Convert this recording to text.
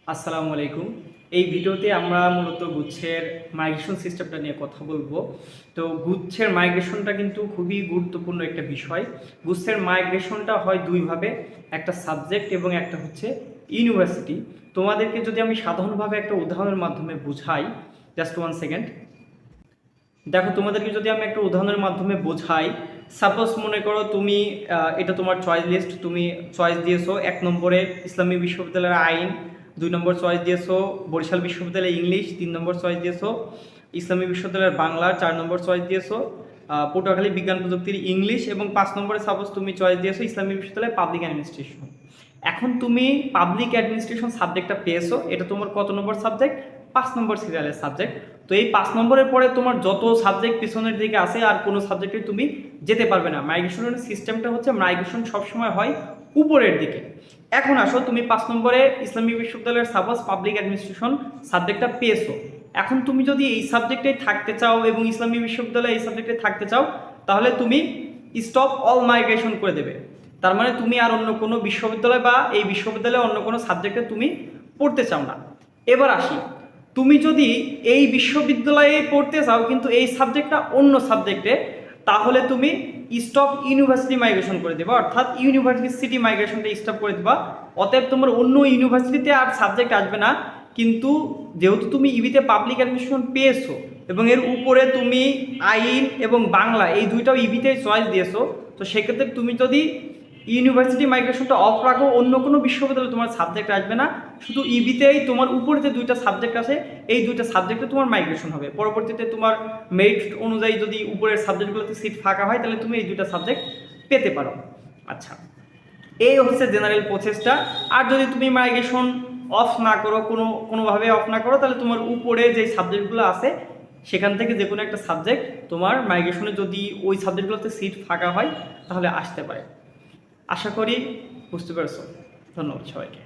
আসসালামু আলাইকুম। এই ভিডিওতে আমরা মূলত গুচ্ছের মাইগ্রেশন সিস্টেমটা নিয়ে কথা বলবো। তো গুচ্ছের মাইগ্রেশনটা কিন্তু খুবই গুরুত্বপূর্ণ একটা বিষয়। গুচ্ছের মাইগ্রেশনটা হয় দুইভাবে, একটা সাবজেক্ট এবং একটা হচ্ছে ইউনিভার্সিটি। তোমাদেরকে যদি আমি সাধারণভাবে একটা উদাহরণের মাধ্যমে বুঝাই, জাস্ট 1 সেকেন্ড। দেখো, তোমাদেরকে যদি আমি একটা উদাহরণের মাধ্যমে বোঝাই, সাপোজ মনে করো তুমি এটা তোমার চয়েস লিস্ট, তুমি চয়েস দিয়েছো 1 নম্বরে ইসলামী বিশ্ববিদ্যালয়ের আইন, 2 নম্বর চয়েস দিয়েছো বরিশাল বিশ্ববিদ্যালয়ের ইংলিশ, 3 নম্বর চয়েস দিয়েছো ইসলামী বিশ্ববিদ্যালয়ের বাংলা, 4 নম্বর চয়েস দিয়েছো পটুয়াখালী বিজ্ঞান প্রযুক্তির ইংলিশ এবং 5 নম্বরে সাপোজ তুমি চয়েস দিয়েছো ইসলামী বিশ্ববিদ্যালয়ের পাবলিক অ্যাডমিনিস্ট্রেশন। এখন তুমি পাবলিক অ্যাডমিনিস্ট্রেশন সাবজেক্টটা পেয়েছো, এটা তোমার কত নম্বর সাবজেক্ট? 5 নম্বর সিরিয়ালের সাবজেক্ট। তো এই 5 নম্বরের পরে তোমার যত সাবজেক্ট পিছনের দিকে আছে আর কোনো সাবজেক্টে তুমি যেতে পারবে না। মাইগ্রেশনের সিস্টেমটা হচ্ছে মাইগ্রেশন সবসময় হয় উপরের দিকে। এখন আসো, তুমি 5 নম্বরে ইসলামী বিশ্ববিদ্যালয়ের সাপোজ পাবলিক অ্যাডমিনিস্ট্রেশন সাবজেক্টটা পেয়েছো। এখন তুমি যদি এই সাবজেক্টেই থাকতে চাও এবং ইসলামী বিশ্ববিদ্যালয়ে এই সাবজেক্টে থাকতে চাও, তাহলে তুমি স্টপ অল মাইগ্রেশন করে দেবে। তার মানে তুমি আর অন্য কোনো বিশ্ববিদ্যালয় বা এই বিশ্ববিদ্যালয়ে অন্য কোনো সাবজেক্টে তুমি পড়তে চাও না। এবার আসি, তুমি যদি এই বিশ্ববিদ্যালয়ে পড়তে চাও কিন্তু এই সাবজেক্টটা অন্য সাবজেক্টে, তাহলে তুমি স্টপ ইউনিভার্সিটি মাইগ্রেশন করে দেবা, অর্থাৎ ইউনিভার্সিটি মাইগ্রেশনটা স্টপ করে দেবা। অতএব তোমার অন্য ইউনিভার্সিটিতে আর সাবজেক্ট আসবে না। কিন্তু যেহেতু তুমি ইবিতে পাবলিক অ্যাডমিনিস্ট্রেশন পেয়েছো এবং এর উপরে তুমি আইন এবং বাংলা এই দুইটাও ইবিতে চয়েস দিয়েছো, তো সেক্ষেত্রে তুমি যদি ইউনিভার্সিটি মাইগ্রেশনটা অফ রাখো, অন্য কোনো বিশ্ববিদ্যালয়ে তোমার সাবজেক্ট আসবে না। শুধু ইবিতেই তোমার উপরে যে দুইটা সাবজেক্ট আছে এই দুইটা সাবজেক্টে তোমার মাইগ্রেশন হবে। পরবর্তীতে তোমার মেরিট অনুযায়ী যদি উপরের সাবজেক্টগুলোতে সিট ফাঁকা হয়, তাহলে তুমি এই দুইটা সাবজেক্ট পেতে পারো। আচ্ছা, এই হচ্ছে জেনারেল প্রসেসটা। আর যদি তুমি মাইগ্রেশন অফ না করো, কোনোভাবে অফ না করো, তাহলে তোমার উপরে যে সাবজেক্টগুলো আছে সেখান থেকে যে কোনো একটা সাবজেক্ট তোমার মাইগ্রেশনে যদি ওই সাবজেক্টগুলোতে সিট ফাঁকা হয় তাহলে আসতে পারে। আশা করি বুঝতে পেরেছো। ধন্যবাদ সবাইকে।